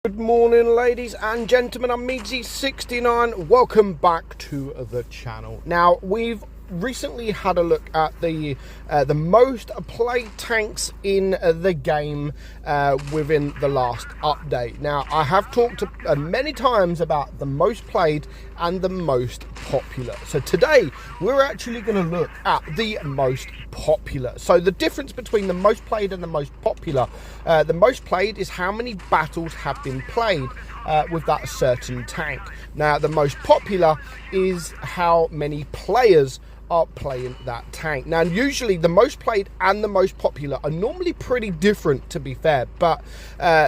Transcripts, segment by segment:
Good morning, ladies and gentlemen. I'm meadsyreplays. Welcome back to the channel. Now, we've recently had a look at the most played tanks in the game within the last update. Now, I have talked many times about the most played and the most popular. So today we're actually going to look at the most popular. So the difference between the most played and the most popular, the most played is how many battles have been played with that certain tank. Now, the most popular is how many players are playing that tank. Now, usually the most played and the most popular are normally pretty different, to be fair, but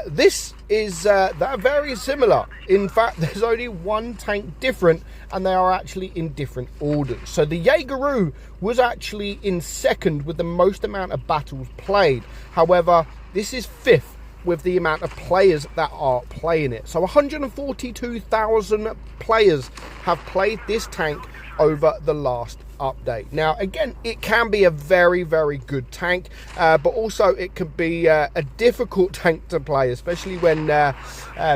this is they're very similar. In fact, there's only one tank different, and they are actually in different orders. So the Jaegeru was actually in second with the most amount of battles played. However, this is fifth with the amount of players that are playing it. So 142,000 players have played this tank over the last update. Now, again, it can be a very, very good tank, but also it can be a difficult tank to play, especially when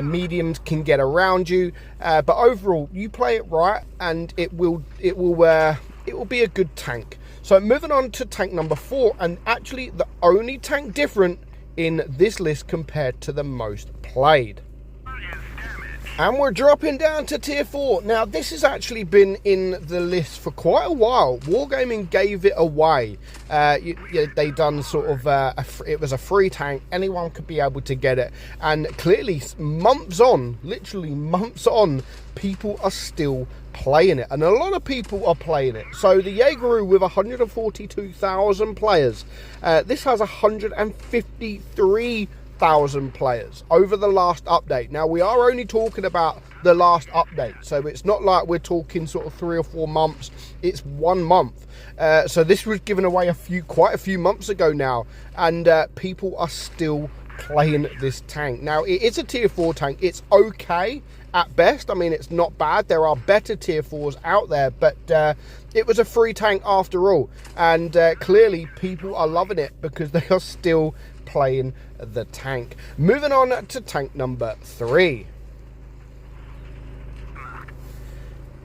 mediums can get around you. But overall, you play it right, and it will be a good tank. So moving on to tank number 4, and actually the only tank different in this list compared to the most played. And we're dropping down to tier 4. Now, this has actually been in the list for quite a while. Wargaming gave it away. They done sort of, it was a free tank. Anyone could be able to get it. And clearly, months on, literally months on, people are still playing it. And a lot of people are playing it. So the Jaegeru with 142,000 players. This has 153,000 players over the last update. Now, we are only talking about the last update, so it's not like we're talking sort of 3 or 4 months. It's 1 month. So this was given away quite a few months ago now, and people are still playing this tank. Now, it is a tier 4 tank. It's okay at best. I mean, it's not bad. There are better tier 4s out there, but it was a free tank after all, and clearly people are loving it because they are still playing the tank. Moving on to tank number 3.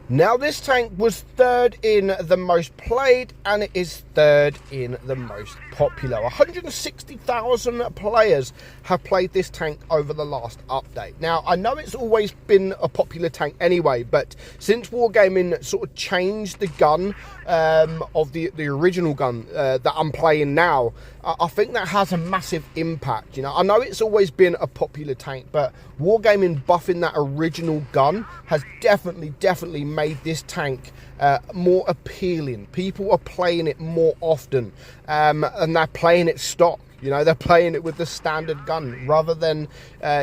Now, this tank was third in the most played, and it is third in the most popular. 160,000 players have played this tank over the last update. Now, I know it's always been a popular tank anyway, but since Wargaming sort of changed the gun of the original gun that I'm playing now, I think that has a massive impact. You know, I know it's always been a popular tank, but Wargaming buffing that original gun has definitely made this tank more appealing. People are playing it more often, and they're playing it stock. You know, they're playing it with the standard gun rather than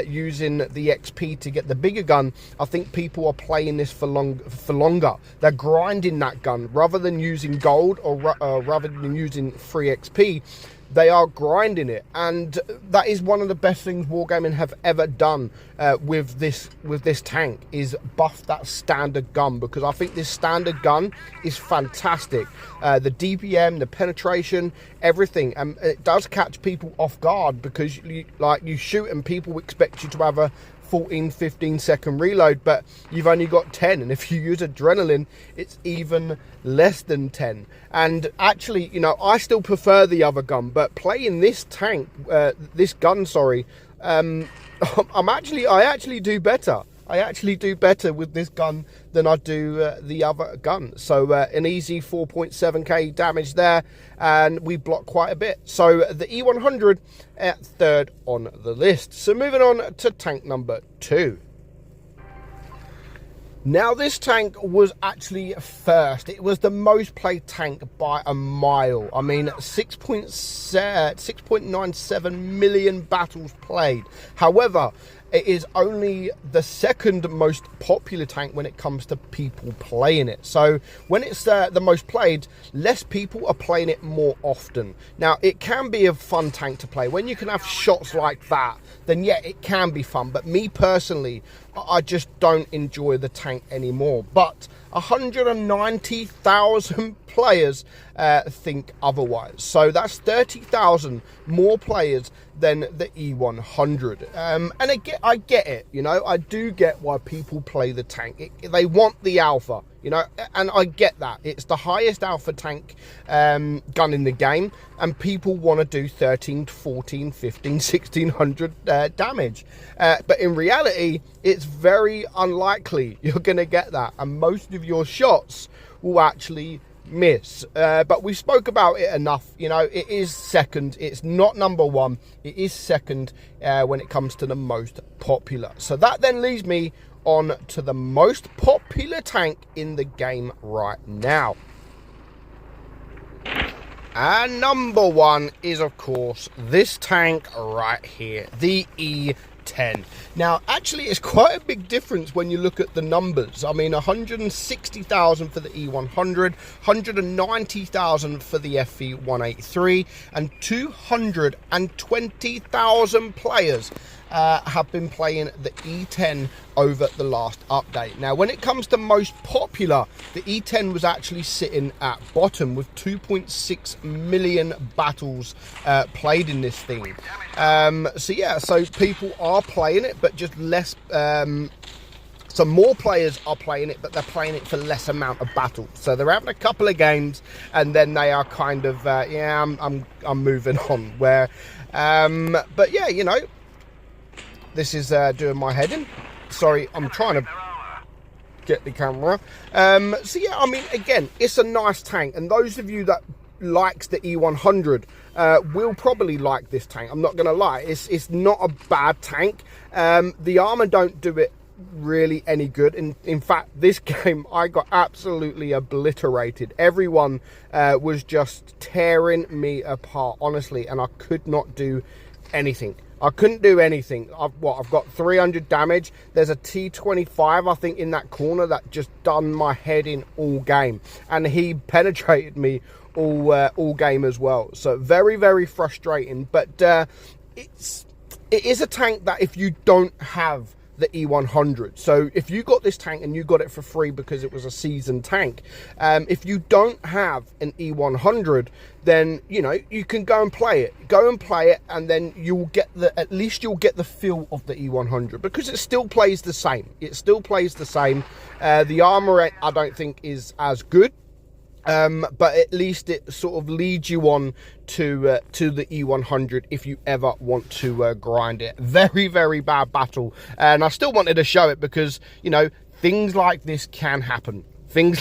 using the XP to get the bigger gun. I think people are playing this for longer. They're grinding that gun rather than using gold, or rather than using free XP. They are grinding it, and that is one of the best things Wargaming have ever done with this tank, is buff that standard gun, because I think this standard gun is fantastic. The DPM, the penetration, everything, and it does catch people off guard, because you shoot and people expect you to have a 14-15 second reload, but you've only got 10, and if you use adrenaline, it's even less than 10. And actually, you know, I still prefer the other gun, but playing this tank, this gun, sorry, I actually do better. I actually do better with this gun than I do the other gun. So an easy 4.7k damage there, and we block quite a bit. So the E100 at third on the list. So moving on to tank number 2. Now, this tank was actually first. It was the most played tank by a mile. I mean, 6.97 million battles played. However, it is only the second most popular tank when it comes to people playing it. So when it's the most played, less people are playing it more often. Now, it can be a fun tank to play. When you can have shots like that, then yeah, it can be fun. But me personally, I just don't enjoy the tank anymore. But 190,000 players think otherwise. So that's 30,000 more players than the E100. And I get it, you know, I do get why people play the tank. They want the alpha, you know, and I get that. It's the highest alpha tank gun in the game, and people want to do 13, 14, 15, 1600 damage. But in reality, it's very unlikely you're going to get that, and most of your shots will actually miss. But we spoke about it enough. You know, it is second. It's not number one. It is second when it comes to the most popular. So that then leads me on to the most popular tank in the game right now. And number one is, of course, this tank right here, the E10. Now, actually, it's quite a big difference when you look at the numbers. I mean, 160,000 for the E100, 190,000 for the FE183, and 220,000 players have been playing the E10 over the last update. Now, when it comes to most popular, the E10 was actually sitting at bottom with 2.6 million battles played in this thing. So yeah, so people are playing it, but just less. So more players are playing it, but they're playing it for less amount of battles. So they're having a couple of games, and then they are kind of yeah, I'm moving on. Where, but yeah, you know. This is doing my head in. Sorry, I'm trying to get the camera. So yeah, I mean, again, it's a nice tank, and those of you that likes the E100 will probably like this tank. I'm not gonna lie, it's not a bad tank. The armor don't do it really any good. In fact, this game I got absolutely obliterated. Everyone was just tearing me apart, honestly, and I could not do anything. I couldn't do anything. I've got 300 damage. There's a T25, I think, in that corner that just done my head in all game. And he penetrated me all game as well. So very, very frustrating. But it is a tank that if you don't have the E100, so if you got this tank and you got it for free because it was a seasoned tank, if you don't have an E100, then you know you can go and play it, and then you'll get at least you'll get the feel of the E100, because it still plays the same. The armor I don't think is as good, but at least it sort of leads you on to the E100 if you ever want to grind it. Very, very bad battle, and I still wanted to show it because, you know, things like this can happen. Even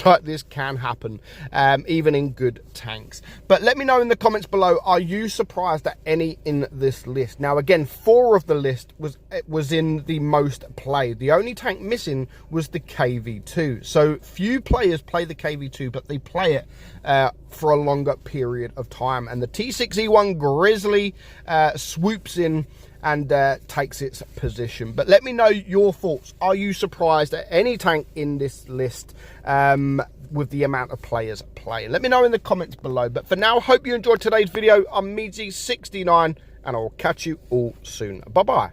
in good tanks. But let me know in the comments below, are you surprised at any in this list? Now, again, 4 of the list was in the most played. The only tank missing was the KV2. So few players play the KV2, but they play it for a longer period of time. And the T6E1 Grizzly swoops in and takes its position. But let me know your thoughts. Are you surprised at any tank in this list with the amount of players playing? Let me know in the comments below. But for now, hope you enjoyed today's video. I'm meadsy69, and I'll catch you all soon. Bye bye.